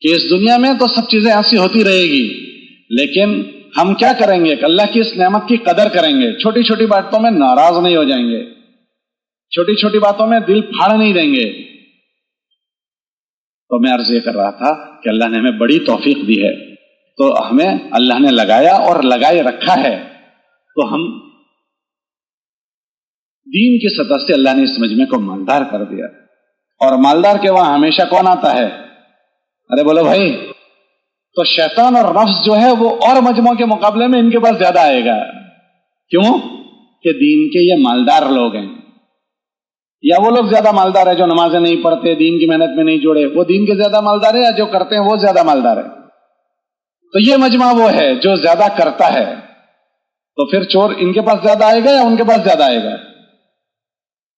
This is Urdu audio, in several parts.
کہ اس دنیا میں تو سب چیزیں ایسی ہوتی رہے گی، لیکن ہم کیا کریں گے کہ اللہ کی اس نعمت کی قدر کریں گے، چھوٹی چھوٹی باتوں میں ناراض نہیں ہو جائیں گے، چھوٹی چھوٹی باتوں میں دل پھاڑ نہیں دیں گے۔ تو میں عرض یہ کر رہا تھا کہ اللہ نے ہمیں بڑی توفیق دی ہے، تو ہمیں اللہ نے لگایا اور لگائے رکھا ہے، تو ہم دین کی سطح سے اللہ نے اس مجمع کو مالدار کر دیا، اور مالدار کے وہاں ہمیشہ کون آتا ہے؟ ارے بولو بھائی، تو شیطان اور نفس جو ہے وہ اور مجموعوں کے مقابلے میں ان کے پاس زیادہ آئے گا۔ کیوں؟ کہ دین کے یہ مالدار لوگ ہیں، یا وہ لوگ زیادہ مالدار ہیں جو نمازیں نہیں پڑھتے، دین کی محنت میں نہیں جوڑے، وہ دین کے زیادہ مالدار ہے، یا جو کرتے ہیں وہ زیادہ مالدار ہے؟ تو یہ مجمع وہ ہے جو زیادہ کرتا ہے، تو پھر چور ان کے پاس زیادہ آئے گا یا ان کے پاس زیادہ آئے گا؟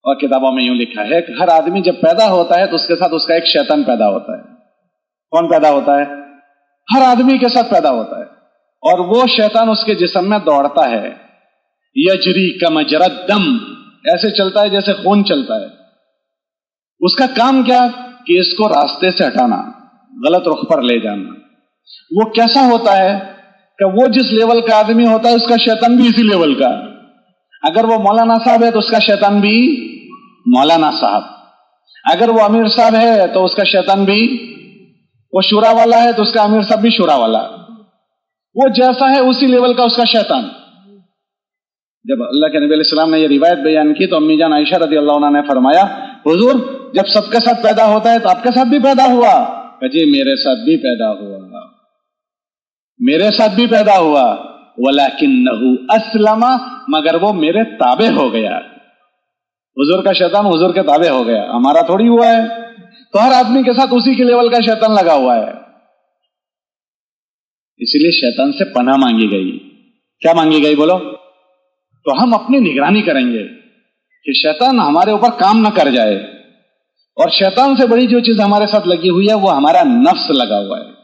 اور کتابوں میں یوں لکھا ہے کہ ہر آدمی جب پیدا ہوتا ہے تو اس کے ساتھ اس کا ایک شیطان پیدا ہوتا ہے۔ کون پیدا ہوتا ہے؟ ہر آدمی کے ساتھ پیدا ہوتا ہے، اور وہ شیطان اس کے جسم میں دوڑتا ہے، یجری کمجرى الدم، ایسے چلتا ہے جیسے خون چلتا ہے۔ اس کا کام کیا؟ کہ اس کو راستے سے ہٹانا، غلط رخ پر لے جانا۔ وہ کیسا ہوتا ہے کہ وہ جس لیول کا آدمی ہوتا ہے اس کا شیطان بھی اسی لیول کا۔ اگر وہ مولانا صاحب ہے تو اس کا شیطان بھی مولانا صاحب، اگر وہ امیر صاحب ہے تو اس کا شیطان بھی، وہ شورا والا ہے تو اس کا امیر صاحب بھی شورا والا، وہ جیسا ہے اسی لیول کا اس کا شیطان۔ جب اللہ کے نبی علیہ السلام نے یہ روایت بیان کی تو امی جان عائشہ رضی اللہ عنہ نے فرمایا، حضور جب سب کے ساتھ پیدا ہوتا ہے تو آپ کے ساتھ بھی پیدا ہوا؟ کہ جی میرے ساتھ بھی پیدا ہوا، میرے ساتھ بھی پیدا ہوا، وَلَكِنَّهُ أَسْلَمَ، مگر وہ میرے تابع ہو گیا۔ حضور کا شیطان حضور کے تابع ہو گیا، ہمارا تھوڑی ہوا ہے۔ تو ہر آدمی کے ساتھ اسی کے لیول کا شیطان لگا ہوا ہے، اسی لیے شیطان سے پناہ مانگی گئی۔ کیا مانگی گئی بولو؟ تو ہم اپنی نگرانی کریں گے کہ شیطان ہمارے اوپر کام نہ کر جائے، اور شیطان سے بڑی جو چیز ہمارے ساتھ لگی ہوئی ہے وہ ہمارا نفس لگا ہوا ہے۔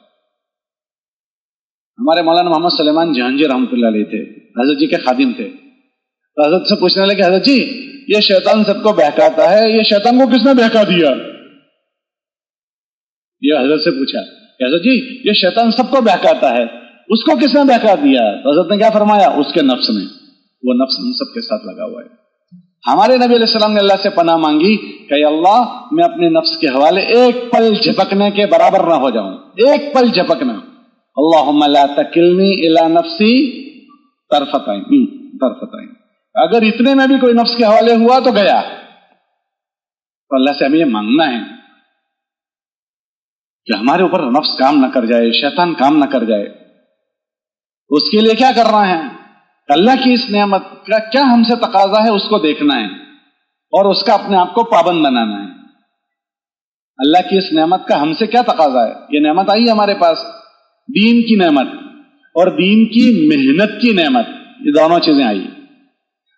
ہمارے مولانا محمد سلیمان جہانگیر رحمۃ اللہ علیہ تھے، حضرت جی کے خادم تھے، تو حضرت سے پوچھنے لگے، حضرت جی یہ شیطان سب کو بہکاتا ہے، یہ شیطان کو کس نے بہکا دیا؟ یہ حضرت سے پوچھا کہ حضرت جی یہ شیطان سب کو بہکاتا ہے، اس کو کس نے بہکا دیا؟ تو حضرت نے کیا فرمایا؟ اس کے نفس نے، وہ نفس ہم سب کے ساتھ لگا ہوا ہے۔ ہمارے نبی علیہ السلام نے اللہ سے پناہ مانگی کہ اے اللہ میں اپنے نفس کے حوالے ایک پل جھپکنے کے برابر نہ ہو جاؤں، ایک پل جھپکنا۔ اللہم لا تکلنی الی نفسی طرفۃ عین، اگر اتنے میں بھی کوئی نفس کے حوالے ہوا تو گیا۔ تو اللہ سے ہمیں یہ مانگنا ہے کہ ہمارے اوپر نفس کام نہ کر جائے، شیطان کام نہ کر جائے۔ اس کے لیے کیا کرنا ہے؟ اللہ کی اس نعمت کا کیا ہم سے تقاضا ہے اس کو دیکھنا ہے، اور اس کا اپنے آپ کو پابند بنانا ہے۔ اللہ کی اس نعمت کا ہم سے کیا تقاضا ہے؟ یہ نعمت آئی ہمارے پاس، دین کی نعمت اور دین کی محنت کی نعمت، یہ دونوں چیزیں آئی۔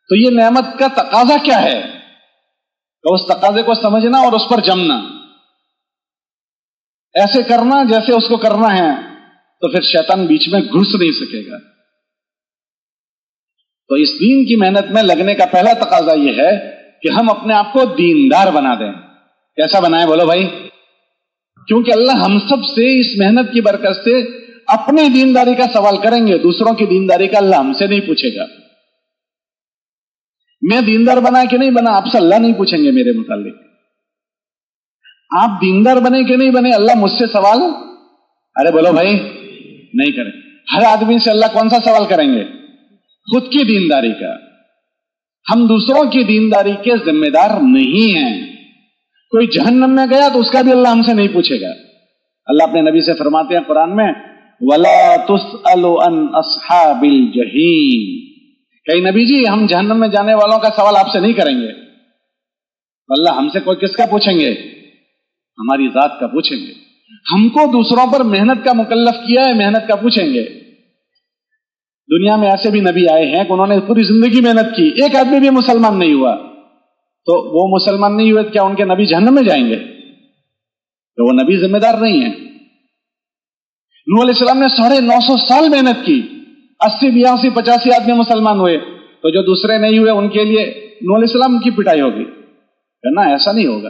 تو یہ نعمت کا تقاضا کیا ہے؟ تو اس تقاضے کو سمجھنا اور اس پر جمنا، ایسے کرنا جیسے اس کو کرنا ہے، تو پھر شیطان بیچ میں گھس نہیں سکے گا۔ تو اس دین کی محنت میں لگنے کا پہلا تقاضا یہ ہے کہ ہم اپنے آپ کو دیندار بنا دیں۔ کیسا بنائیں بولو بھائی؟ کیونکہ اللہ ہم سب سے اس محنت کی برکت سے اپنی دینداری کا سوال کریں گے، دوسروں کی دینداری کا اللہ ہم سے نہیں پوچھے گا۔ میں دیندار بنا کہ نہیں بنا آپ سے اللہ نہیں پوچھیں گے میرے متعلق، آپ دیندار بنے کہ نہیں بنے اللہ مجھ سے سوال، ارے بولو بھائی، نہیں کریں۔ ہر آدمی سے اللہ کون سا سوال کریں گے؟ خود کی دینداری کا۔ ہم دوسروں کی دینداری کے ذمہ دار نہیں ہیں۔ کوئی جہنم میں گیا تو اس کا بھی اللہ ہم سے نہیں پوچھے گا۔ اللہ اپنے نبی سے فرماتے ہیں قرآن میں، وَلَا تُسْأَلُ عَنْ أَصْحَابِ الْجَحِيمِ، کہ نبی جی ہم جہنم میں جانے والوں کا سوال آپ سے نہیں کریں گے۔ اللہ ہم سے کوئی کس کا پوچھیں گے؟ ہماری ذات کا پوچھیں گے۔ ہم کو دوسروں پر محنت کا مکلف کیا ہے، محنت کا پوچھیں گے۔ دنیا میں ایسے بھی نبی آئے ہیں کہ انہوں نے پوری زندگی محنت کی، ایک آدمی بھی مسلمان نہیں ہوا، تو وہ مسلمان نہیں ہوئے کیا ان کے نبی جہنم میں جائیں گے؟ تو وہ نبی ذمہ دار نہیں ہے۔ نوح علیہ السلام نے 950 سال محنت کی، 80 82 85 آدمی مسلمان ہوئے، تو جو دوسرے نہیں ہوئے ان کے لیے نوح علیہ السلام کی پٹائی ہوگی؟ کہنا ایسا نہیں ہوگا۔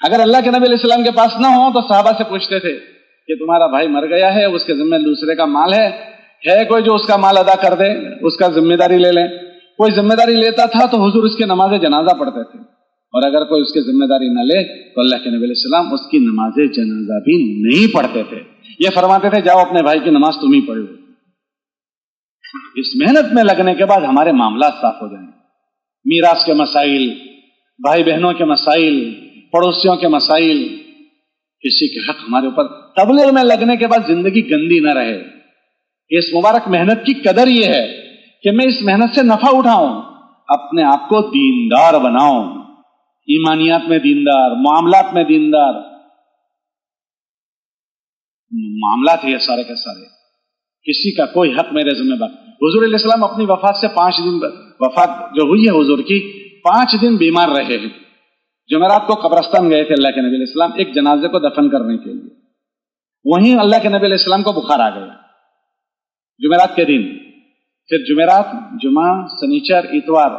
اگر اللہ کے نبی علیہ السلام کے پاس نہ ہو تو صحابہ سے پوچھتے تھے کہ تمہارا بھائی مر گیا ہے، اس کے ذمہ دوسرے کا مال ہے کوئی جو اس کا مال ادا کر دے، اس کا ذمہ داری لے لیں؟ کوئی ذمہ داری لیتا تھا تو حضور اس کی نماز جنازہ پڑھتے تھے، اور اگر کوئی اس کی ذمہ داری نہ لے تو اللہ کے نبی علیہ السلام اس کی نماز جنازہ بھی نہیں پڑھتے تھے۔ یہ فرماتے تھے جاؤ اپنے بھائی کی نماز تم ہی پڑھ لو۔ اس محنت میں لگنے کے بعد ہمارے معاملات صاف ہو جائیں، میراث کے مسائل، بھائی بہنوں کے مسائل، پڑوسیوں کے مسائل، کسی کے حق ہمارے اوپر، تبلیغ میں لگنے کے بعد زندگی گندی نہ رہے۔ اس مبارک محنت کی قدر یہ ہے کہ میں اس محنت سے نفع اٹھاؤں، اپنے آپ کو دیندار بناؤں، ایمانیات میں دیندار، معاملات میں دیندار۔ معاملات یہ سارے کے سارے، کسی کا کوئی حق میرے ذمہ بار۔ حضور علیہ السلام اپنی وفات سے 5 دن، وفات جو ہوئی ہے حضور کی، 5 دن بیمار رہے ہیں۔ جمعرات کو قبرستان گئے تھے اللہ کے نبی علیہ السلام ایک جنازے کو دفن کرنے کے لیے، وہیں اللہ کے نبی علیہ السلام کو بخار آ گیا جمعرات کے دن۔ پھر جمعرات، جمعہ، سنیچر، اتوار،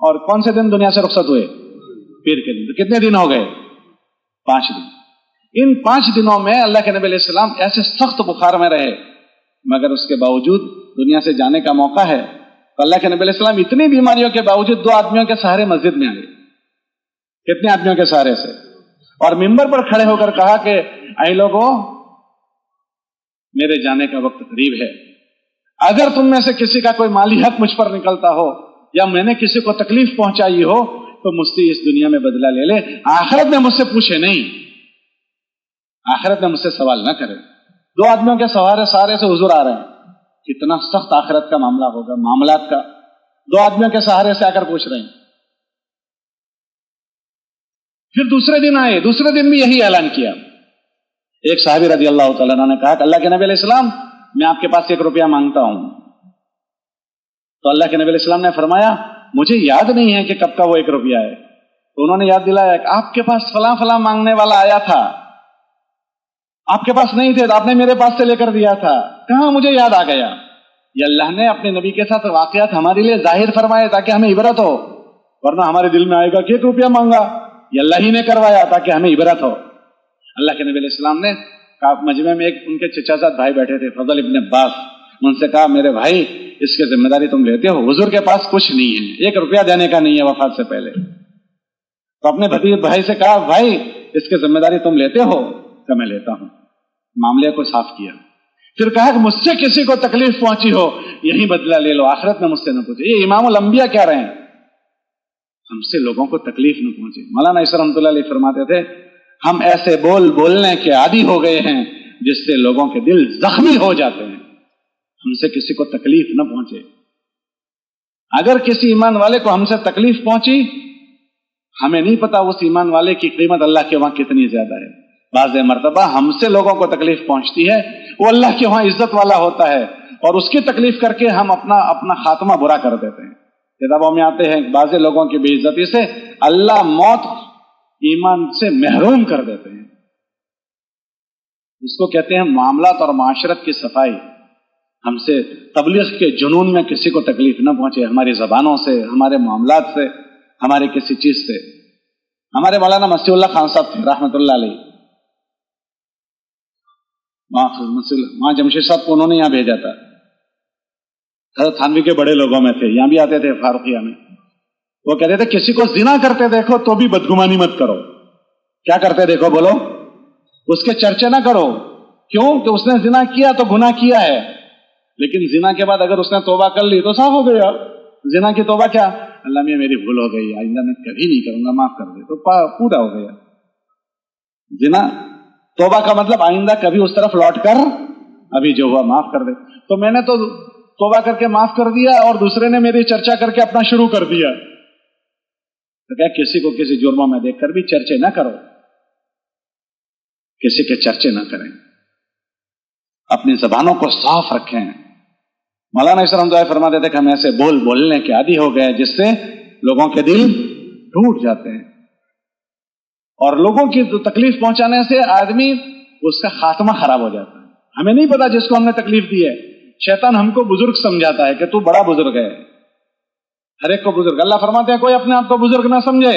اور کون سے دن دنیا سے رخصت ہوئے؟ پیر کے دن۔ تو کتنے دن ہو گئے؟ 5 دن۔ ان 5 دنوں میں اللہ کے نبی علیہ السلام ایسے سخت بخار میں رہے، مگر اس کے باوجود دنیا سے جانے کا موقع ہے تو اللہ کے نبی علیہ السلام اتنی بیماریوں کے باوجود 2 آدمیوں کے سہارے مسجد میں آئے۔ کتنے آدمیوں کے سہارے سے؟ اور ممبر پر کھڑے ہو کر کہا کہ اے لوگوں، میرے جانے کا وقت قریب ہے، اگر تم میں سے کسی کا کوئی مالی حق مجھ پر نکلتا ہو یا میں نے کسی کو تکلیف پہنچائی ہو تو مجھ سے اس دنیا میں بدلہ لے لے، آخرت میں مجھ سے پوچھے نہیں، آخرت میں مجھ سے سوال نہ کرے۔ 2 آدمیوں کے سہارے سے حضور آ رہے ہیں، کتنا سخت آخرت کا معاملہ ہوگا، معاملات کا۔ 2 آدمیوں کے سہارے سے آ کر پوچھ رہے ہیں۔ پھر دوسرے دن آئے، دوسرے دن بھی یہی اعلان کیا۔ ایک صحابی رضی اللہ تعالیٰ عنہ نے کہا کہ اللہ کے نبی علیہ السلام، میں آپ کے پاس 1 روپیہ مانگتا ہوں۔ تو اللہ کے نبی علیہ السلام نے فرمایا مجھے یاد نہیں ہے کہ کب کا وہ 1 روپیہ ہے۔ تو انہوں نے یاد دلایا کہ آپ کے پاس فلاں فلاں مانگنے والا آیا تھا، آپ کے پاس نہیں تھے تو آپ نے میرے پاس سے لے کر دیا تھا، کہاں مجھے یاد آ گیا۔ یہ اللہ نے اپنے نبی کے ساتھ واقعات ہمارے لیے ظاہر فرمائے تاکہ ہمیں عبرت ہو، ورنہ ہمارے دل میں آئے گا کہ 1 روپیہ مانگا، یہ اللہ ہی نے کروایا تاکہ ہمیں عبرت ہو۔ اللہ کے نبی علیہ السلام نے مجمع میں ایک ان کے چچا زاد بھائی بیٹھے تھے، فضل ابن عباس، ان سے کہا میرے بھائی اس کی ذمہ داری تم لیتے ہو، حضور کے پاس کچھ نہیں ہے، 1 روپیہ دینے کا نہیں ہے وفات سے پہلے۔ تو اپنے بھتیجے بھائی سے کہا بھائی اس کی ذمہ داری تم لیتے ہو؟ کہ میں لیتا ہوں۔ معاملے کو صاف کیا۔ پھر کہا کہ مجھ سے کسی کو تکلیف پہنچی ہو یہی بدلہ لے لو، آخرت میں مجھ سے نہ پوچھو۔ یہ امام الانبیاء کہہ رہے ہیں، ہم سے لوگوں کو تکلیف نہ پہنچے۔ مولانا عیسی رحمۃ اللہ علیہ فرماتے تھے ہم ایسے بولنے کے عادی ہو گئے ہیں جس سے لوگوں کے دل زخمی ہو جاتے ہیں، ہم سے کسی کو تکلیف نہ پہنچے۔ اگر کسی ایمان والے کو ہم سے تکلیف پہنچی، ہمیں نہیں پتا اس ایمان والے کی قیمت اللہ کے وہاں کتنی زیادہ ہے۔ بعض مرتبہ ہم سے لوگوں کو تکلیف پہنچتی ہے، وہ اللہ کے وہاں عزت والا ہوتا ہے، اور اس کی تکلیف کر کے ہم اپنا خاتمہ برا کر دیتے ہیں۔ کتابوں میں آتے ہیں بعض لوگوں کی بے عزتی سے اللہ موت ایمان سے محروم کر دیتے ہیں۔ اس کو کہتے ہیں معاملات اور معاشرت کی صفائی۔ ہم سے تبلیغ کے جنون میں کسی کو تکلیف نہ پہنچے، ہماری زبانوں سے، ہمارے معاملات سے، ہمارے کسی چیز سے۔ ہمارے مولانا مسیح اللہ خان صاحب تھے رحمۃ اللہ علیہ، وہاں جمشید صاحب کو انہوں نے یہاں بھیجا تھا، حضرت تھانوی کے بڑے لوگوں میں تھے، یہاں بھی آتے تھے فاروقیہ میں۔ وہ کہتے تھے کسی کو زنا کرتے دیکھو تو بھی بدگمانی مت کرو۔ کیا کرتے دیکھو بولو؟ اس کے چرچے نہ کرو، کیوں کہ اس نے زنا کیا تو گناہ کیا ہے، لیکن زنا کے بعد اگر اس نے توبہ کر لی تو صاف ہو گیا۔ زنا کی توبہ کیا؟ اللہ میں میری بھول ہو گئی، آئندہ میں کبھی نہیں کروں گا، معاف کر دے، تو پورا ہو گیا۔ زنا توبہ کا مطلب آئندہ کبھی اس طرف لوٹ کر ابھی جو ہوا معاف کر دے۔ تو میں نے تو توبہ کر کے معاف کر دیا اور دوسرے نے میری چرچا کر کے اپنا شروع کر دیا، تو کیا کسی کو کسی جرموں میں دیکھ کر بھی چرچے نہ کرو، کسی کے چرچے نہ کریں، اپنی زبانوں کو صاف رکھیں۔ مولانا عیسی رحمۃ اللہ فرماتے تھے کہ ہم ایسے بولنے کے عادی ہو گئے جس سے لوگوں کے دل ٹوٹ جاتے ہیں، اور لوگوں کی تکلیف پہنچانے سے آدمی اس کا خاتمہ خراب ہو جاتا ہے۔ ہمیں نہیں پتا جس کو ہم نے تکلیف دی ہے، شیطان ہم کو بزرگ سمجھاتا ہے کہ تو بڑا بزرگ ہے، ہر ایک کو بزرگ۔ اللہ فرماتے ہیں کوئی اپنے آپ کو بزرگ نہ سمجھے،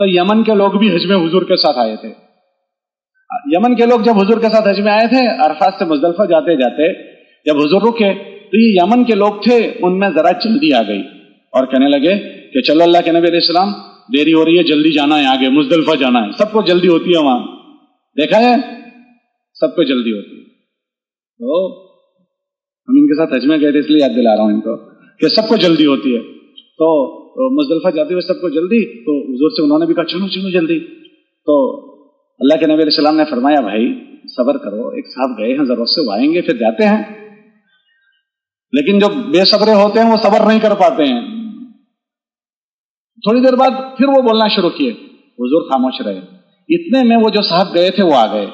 تو یمن کے لوگ بھی حج میں حضور کے ساتھ آئے تھے. یمن کے لوگ جب حضور کے ساتھ حج میں آئے تھے، عرفات سے مزدلفہ جاتے جاتے جب حضور رکے تو یہ یمن کے لوگ تھے، ان میں ذرا جلدی آ گئی اور کہنے لگے کہ چلو اللہ کے نبی علیہ السلام دیری ہو رہی ہے، جلدی جانا ہے، آگے مزدلفہ جانا ہے. سب کو جلدی ہوتی ہے وہاں، دیکھا ہے سب کو جلدی ہوتی ہے. تو ہم ان کے ساتھ حج میں گئے تھے اس لیے یاد دلا رہا ہوں ان کو کہ سب کو جلدی ہوتی ہے. تو مزدلفہ جاتے ہوئے سب کو جلدی، تو حضور سے انہوں نے بھی کہا چلو چلو جلدی. تو اللہ کے نبی علیہ السلام نے فرمایا بھائی صبر کرو، ایک صاحب گئے ہیں ضرورت سے، وہ آئیں گے پھر جاتے ہیں. لیکن جو بے صبرے ہوتے ہیں وہ صبر نہیں کر پاتے ہیں. تھوڑی دیر بعد پھر وہ بولنا شروع کیے، حضور خاموش رہے. اتنے میں وہ جو صاحب گئے تھے وہ آ گئے.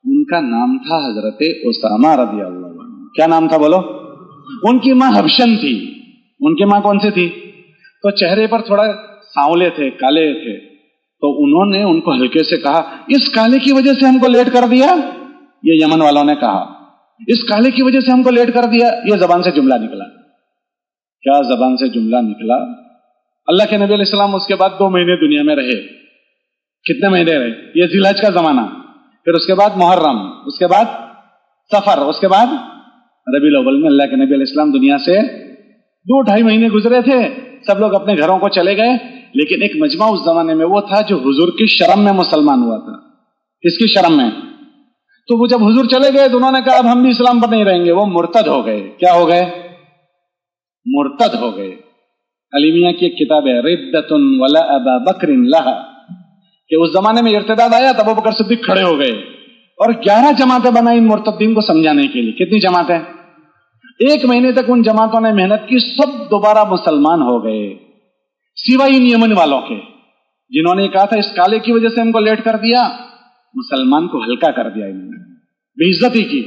ان کا نام تھا حضرت اسامہ رضی اللہ عنہ. کیا نام تھا بولو؟ ان کی ماں حبشن تھی. ان کی ماں کون سی تھی؟ تو چہرے پر تھوڑا سانولے تھے، کالے تھے. تو انہوں نے ان کو ہلکے سے کہا اس کالے کی وجہ سے ہم کو لیٹ کر دیا. یہ یمن والوں نے کہا اس کالے کی وجہ سے ہم کو لیٹ کر دیا. یہ زبان سے جملہ نکلا. کیا زبان سے جملہ نکلا؟ اللہ کے نبی علیہ السلام اس کے بعد 2 مہینے دنیا میں رہے. کتنے مہینے رہے؟ یہ ذی الحج کا زمانہ، پھر اس کے بعد محرم، اس کے بعد سفر، اس کے بعد ربیع الاول میں اللہ کے نبی علیہ السلام دنیا سے 2-2.5 مہینے گزرے تھے. سب لوگ اپنے گھروں کو چلے گئے. لیکن ایک مجمع اس زمانے میں وہ تھا جو حضور کی شرم میں مسلمان ہوا تھا. کس کی شرم میں؟ تو وہ جب حضور چلے گئے تو انہوں نے کہا اب ہم بھی اسلام پر نہیں رہیں گے. وہ مرتد ہو گئے. کیا ہو گئے؟ مرتد ہو گئے. علی میاں کی ایک کتاب ہے ردۃ ولا ابا بکر لہا، کہ اس زمانے میں ارتداد آیا تب ابو بکر صدیق کھڑے ہو گئے اور 11 جماعتیں بنائی ان مرتدین کو سمجھانے کے لیے. کتنی جماعتیں؟ 1 مہینے تک ان جماعتوں نے محنت کی، سب دوبارہ مسلمان ہو گئے سوائے ان یمن والوں کے جنہوں نے کہا تھا اس کالے کی وجہ سے ہم کو لیٹ کر دیا. مسلمان کو ہلکا کر دیا، انہوں نے بے عزتی کی.